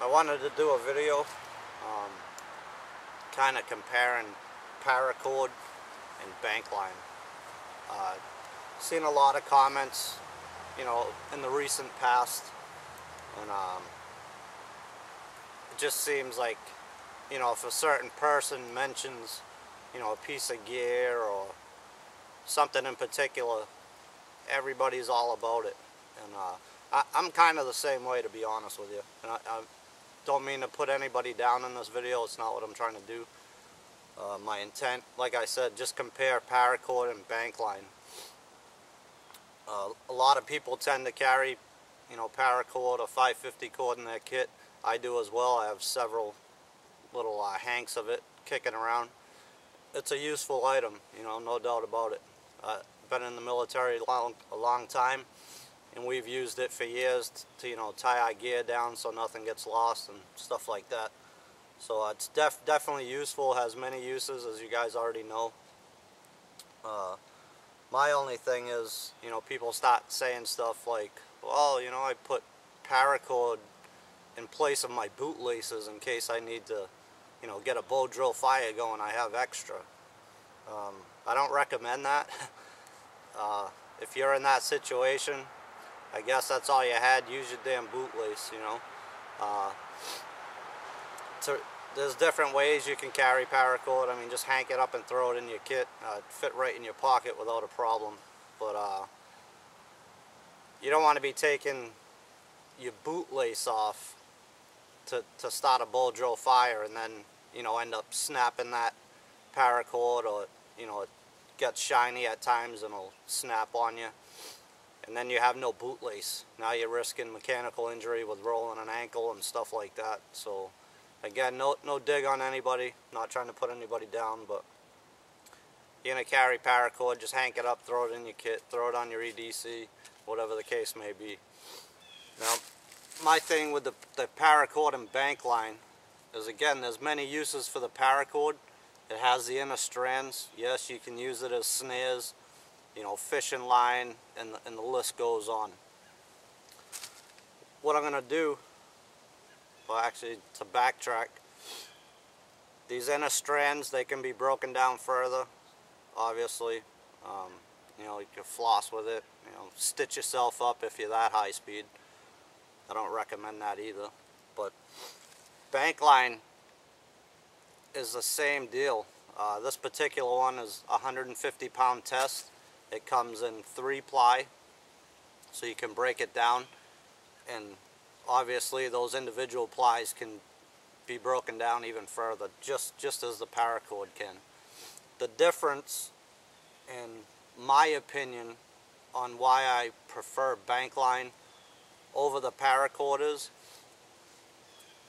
I wanted to do a video kind of comparing Paracord and Bankline. Seen a lot of comments, in the recent past, and it just seems like, if a certain person mentions, a piece of gear or something in particular, everybody's all about it. And I'm kind of the same way, to be honest with you. And I don't mean to put anybody down in this video. It's not what I'm trying to do. My intent, like I said, just compare Paracord and Bankline. A lot of people tend to carry, Paracord or 550 cord in their kit. I do as well. I have several little hanks of it kicking around. It's a useful item, no doubt about it. Been in the military a long time, and we've used it for years to tie our gear down so nothing gets lost and stuff like that. So it's definitely useful. Has many uses, as you guys already know. My only thing is, people start saying stuff like, well, I put Paracord in place of my boot laces in case I need to, get a bow drill fire going. I have extra. I don't recommend that. If you're in that situation, I guess that's all you had. Use your damn boot lace, There's different ways you can carry Paracord. I mean, just hank it up and throw it in your kit. It'd fit right in your pocket without a problem. But you don't want to be taking your boot lace off to start a bow drill fire and then, end up snapping that Paracord, or, it gets shiny at times and it'll snap on you. And then you have no boot lace. Now you're risking mechanical injury with rolling an ankle and stuff like that. So again, no dig on anybody. Not trying to put anybody down, but you're gonna carry Paracord, just hank it up, throw it in your kit, throw it on your EDC, whatever the case may be. Now, my thing with the Paracord and Bankline is, again, there's many uses for the Paracord. It has the inner strands. Yes, you can use it as snares, fishing line, and the list goes on. What I'm gonna do, well, actually, to backtrack, these inner strands, they can be broken down further, obviously. You can floss with it, stitch yourself up if you're that high speed. I don't recommend that either. But Bankline is the same deal. This particular one is a 150-pound test. It comes in 3-ply, so you can break it down, and obviously those individual plies can be broken down even further, just as the Paracord can. The difference, in my opinion, on why I prefer Bankline over the Paracord is,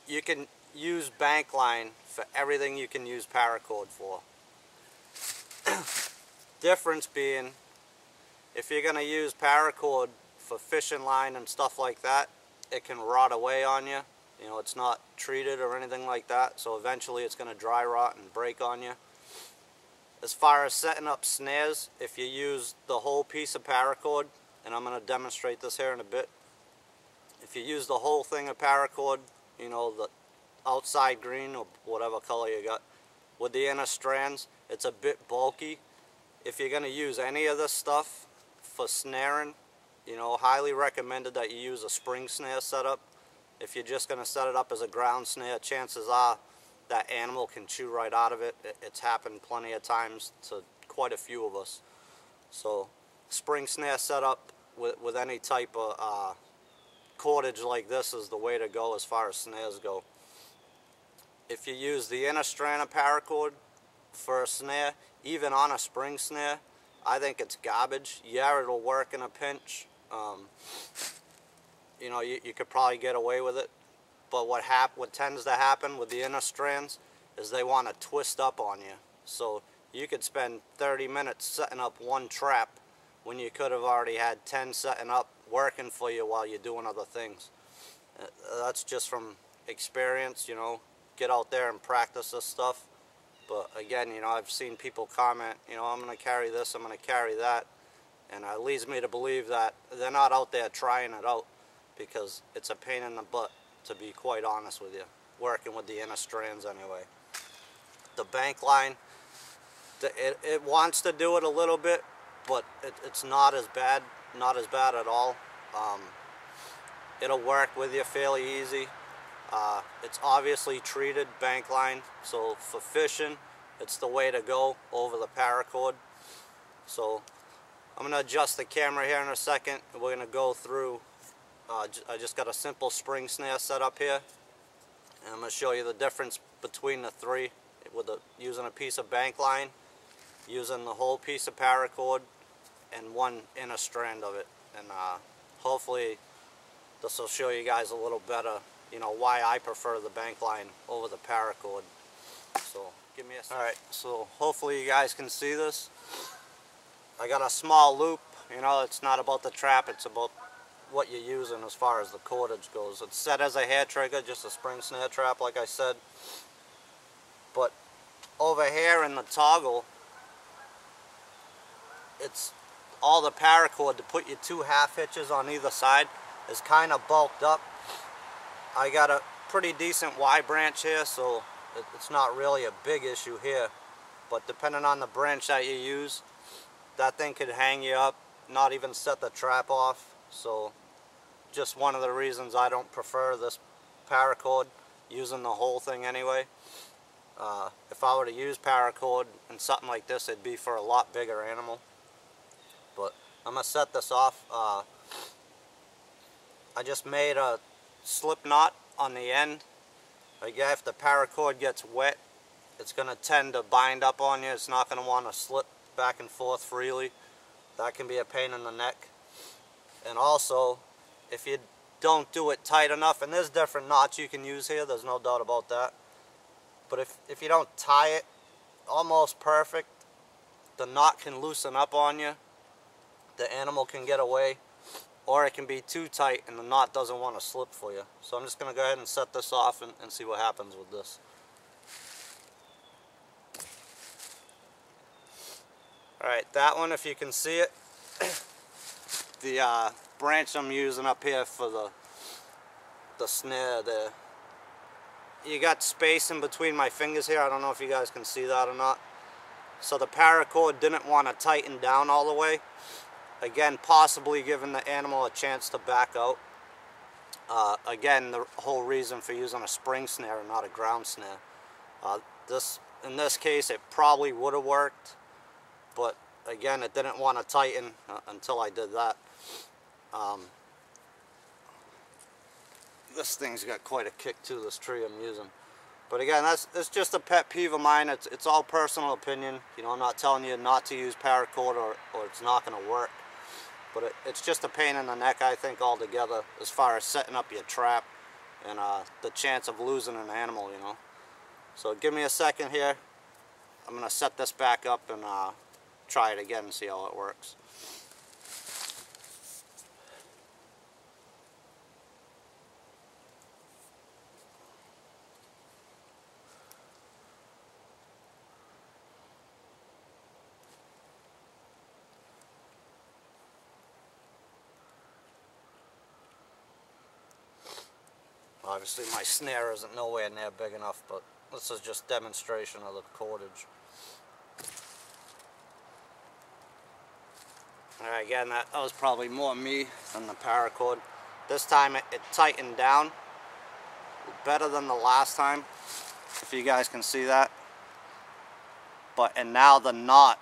you can use Bankline for everything you can use Paracord for. Difference being, if you're going to use Paracord for fishing line and stuff like that, it can rot away on you. It's not treated or anything like that, so eventually it's going to dry rot and break on you. As far as setting up snares, if you use the whole piece of Paracord, and I'm going to demonstrate this here in a bit, if you use the whole thing of Paracord, the outside green or whatever color you got, with the inner strands, it's a bit bulky. If you're going to use any of this stuff for snaring, highly recommended that you use a spring snare setup. If you're just going to set it up as a ground snare, chances are that animal can chew right out of it. It's happened plenty of times to quite a few of us. So spring snare setup with any type of cordage like this is the way to go as far as snares go. If you use the inner strand of Paracord for a snare, even on a spring snare, I think it's garbage. Yeah, it'll work in a pinch. You could probably get away with it. But what tends to happen with the inner strands is they want to twist up on you. So you could spend 30 minutes setting up one trap when you could have already had 10 setting up working for you while you're doing other things. That's just from experience, get out there and practice this stuff. But again, I've seen people comment, I'm going to carry this, I'm going to carry that. And it leads me to believe that they're not out there trying it out, because it's a pain in the butt to be quite honest with you, working with the inner strands anyway. The Bankline, it wants to do it a little bit, but it's not as bad at all. It'll work with you fairly easy. It's obviously treated Bankline, so for fishing, it's the way to go over the Paracord. So I'm going to adjust the camera here in a second, and we're going to go through. I just got a simple spring snare set up here, and I'm going to show you the difference between the three with using a piece of Bankline, using the whole piece of Paracord, and one inner strand of it. And hopefully this will show you guys a little better, you know, why I prefer the Bankline over the Paracord. So give me a second. Alright, so hopefully you guys can see this. I got a small loop, you know, it's not about the trap, it's about what you're using as far as the cordage goes. It's set as a hair trigger, just a spring snare trap like I said. But over here in the toggle, it's all the Paracord to put your 2 half hitches on either side is kind of bulked up. I got a pretty decent Y branch here, so it's not really a big issue here. But depending on the branch that you use, that thing could hang you up, not even set the trap off. So just one of the reasons I don't prefer this Paracord, using the whole thing anyway. If I were to use Paracord and something like this, it'd be for a lot bigger animal. But I'm going to set this off. I just made a slip knot on the end. Again, if the Paracord gets wet, it's going to tend to bind up on you. It's not going to want to slip back and forth freely. That can be a pain in the neck. And also, if you don't do it tight enough, and there's different knots you can use here, there's no doubt about that. But if you don't tie it almost perfect, the knot can loosen up on you. The animal can get away, or it can be too tight and the knot doesn't want to slip for you. So I'm just going to go ahead and set this off and see what happens with this. Alright, that one, if you can see it, the branch I'm using up here for the snare there, you got space in between my fingers here. I don't know if you guys can see that or not. So the Paracord didn't want to tighten down all the way. Again, possibly giving the animal a chance to back out. Again, the whole reason for using a spring snare and not a ground snare. In this case, it probably would have worked, but again, it didn't want to tighten until I did that. This thing's got quite a kick too, this tree I'm using. But again, that's just a pet peeve of mine. It's all personal opinion. You know, I'm not telling you not to use Paracord or it's not going to work. But it's just a pain in the neck, I think, altogether, as far as setting up your trap and the chance of losing an animal, you know. So give me a second here. I'm going to set this back up and try it again and see how it works. Obviously my snare isn't nowhere near big enough, but this is just demonstration of the cordage. Alright, again, that was probably more me than the Paracord. This time it tightened down better than the last time, if you guys can see that. And now the knot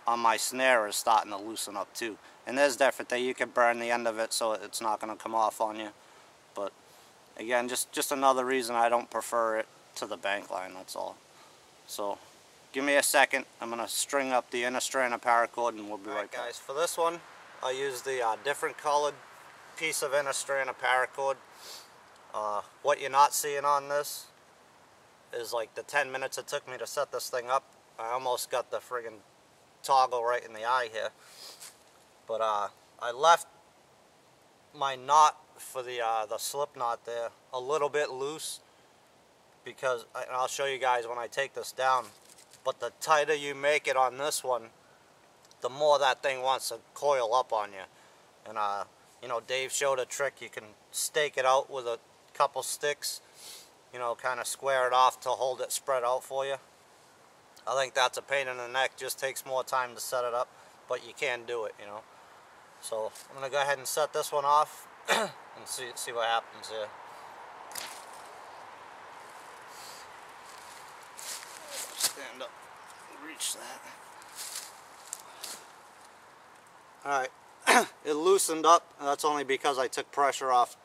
on my snare is starting to loosen up too. And there's definitely, you can burn the end of it so it's not going to come off on you. But again, just another reason I don't prefer it to the Bankline, that's all. So give me a second. I'm going to string up the inner strand of Paracord and we'll be right back. Guys, for this one, I used the different colored piece of inner strand of Paracord. What you're not seeing on this is like the 10 minutes it took me to set this thing up. I almost got the friggin' toggle right in the eye here. But I left my knot for the slip knot there a little bit loose, because and I'll show you guys when I take this down, but the tighter you make it on this one, the more that thing wants to coil up on you. And you know, Dave showed a trick. You can stake it out with a couple sticks, you know, kind of square it off to hold it spread out for you. I think that's a pain in the neck, just takes more time to set it up, but you can do it, you know. So I'm going to go ahead and set this one off and see what happens here. Stand up, reach that. Alright, it loosened up. That's only because I took pressure off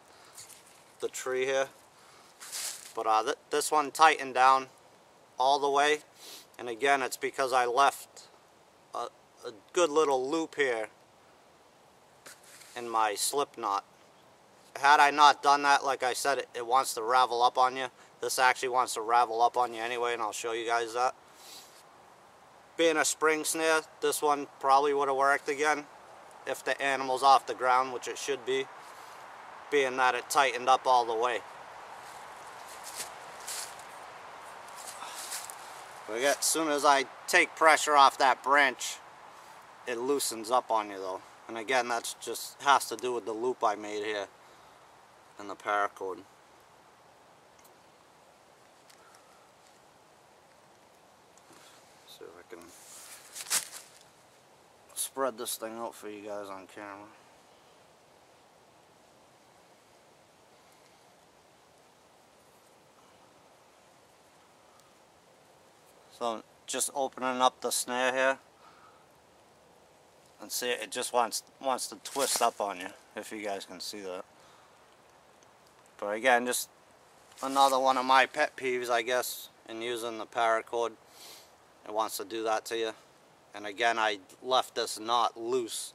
the tree here. But this one tightened down all the way. And again, it's because I left a good little loop here in my slip knot. Had I not done that, like I said, it wants to ravel up on you. This actually wants to ravel up on you anyway, and I'll show you guys that. Being a spring snare, this one probably would have worked again if the animal's off the ground, which it should be, being that it tightened up all the way. But again, as soon as I take pressure off that branch, it loosens up on you though. And again, that's just has to do with the loop I made here in the paracord. See if I can spread this thing out for you guys on camera. So just opening up the snare here, and see it just wants to twist up on you, if you guys can see that. But again, just another one of my pet peeves, I guess, in using the paracord. It wants to do that to you. And again, I left this knot loose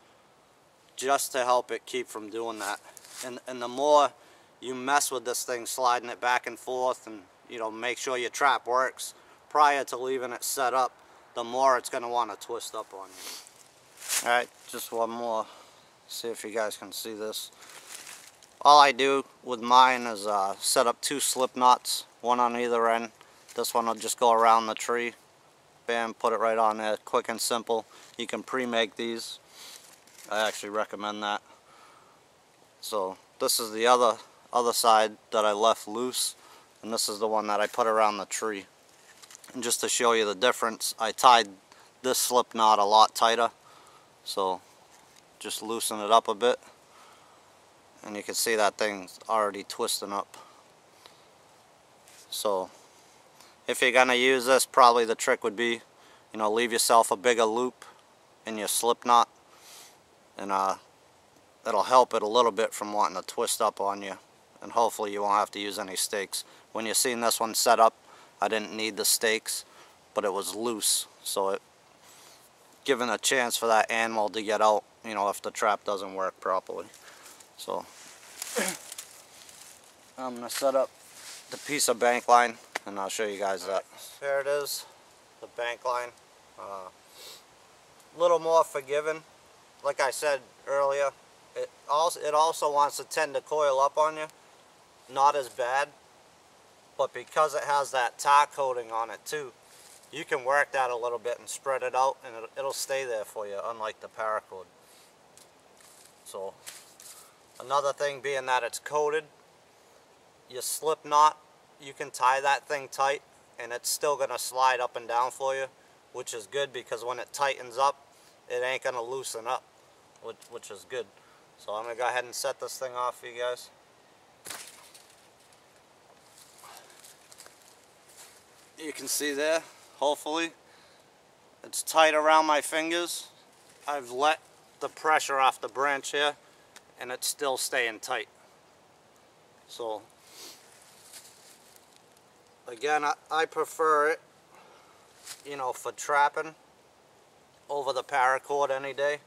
just to help it keep from doing that. And the more you mess with this thing, sliding it back and forth, and you know, make sure your trap works prior to leaving it set up, the more it's going to want to twist up on you. Alright, just one more. See if you guys can see this. All I do with mine is set up 2 slip knots, one on either end. This one will just go around the tree. Bam, put it right on there, quick and simple. You can pre-make these. I actually recommend that. So this is the other side that I left loose, and this is the one that I put around the tree. And just to show you the difference, I tied this slip knot a lot tighter, so just loosen it up a bit, and you can see that thing's already twisting up. So if you're gonna use this, probably the trick would be, you know, leave yourself a bigger loop in your slip knot, and it'll help it a little bit from wanting to twist up on you, and hopefully you won't have to use any stakes. When you're seeing this one set up, I didn't need the stakes, but it was loose, so it giving a chance for that animal to get out, you know, if the trap doesn't work properly. So I'm gonna set up the piece of Bankline, and I'll show you guys that. There it is, the Bankline. A little more forgiving. Like I said earlier, it also wants to tend to coil up on you. Not as bad, but because it has that tar coating on it too, you can work that a little bit and spread it out, and it'll stay there for you, unlike the paracord. So another thing being that it's coated, your slip knot, you can tie that thing tight and it's still going to slide up and down for you, which is good, because when it tightens up, it ain't going to loosen up, which is good. So I'm going to go ahead and set this thing off for you guys. You can see there, hopefully, it's tight around my fingers. I've let the pressure off the branch here, and it's still staying tight. So again, I prefer it, you know, for trapping over the paracord any day.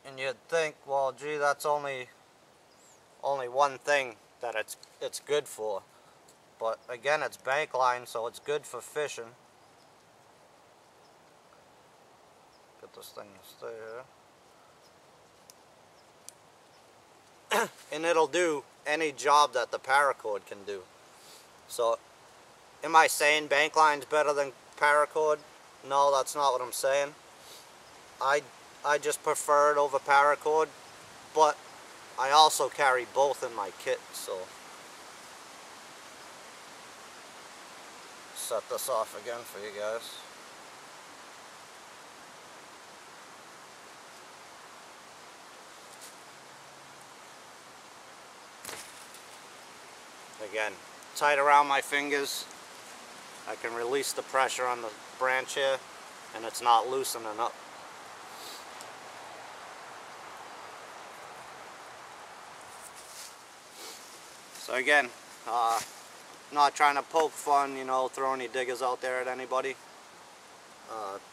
And you'd think, well, gee, that's only one thing that it's good for. But again, it's Bankline, so it's good for fishing. Get this thing to stay here. And it'll do any job that the paracord can do. So am I saying Bankline's better than paracord? No, that's not what I'm saying. I just prefer it over paracord, but I also carry both in my kit, so set this off again for you guys. Again, tight around my fingers. I can release the pressure on the branch here, and it's not loosening up. So again, not trying to poke fun, you know, throw any diggers out there at anybody.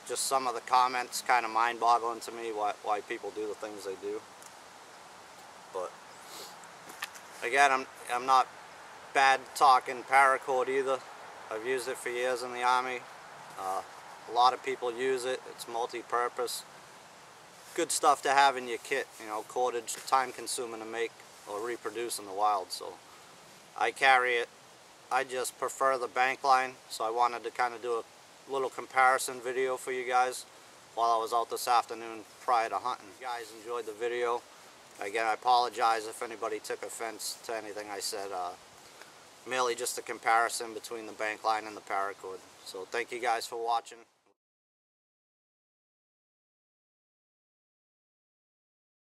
Just some of the comments kind of mind-boggling to me why people do the things they do. But again, I'm not bad talking paracord either. I've used it for years in the Army. A lot of people use it. It's multi-purpose. Good stuff to have in your kit. You know, cordage, time-consuming to make or reproduce in the wild. So I carry it. I just prefer the Bankline, so I wanted to kind of do a little comparison video for you guys while I was out this afternoon prior to hunting. If you guys enjoyed the video, again, I apologize if anybody took offense to anything I said. Merely just a comparison between the Bankline and the Paracord. So thank you guys for watching.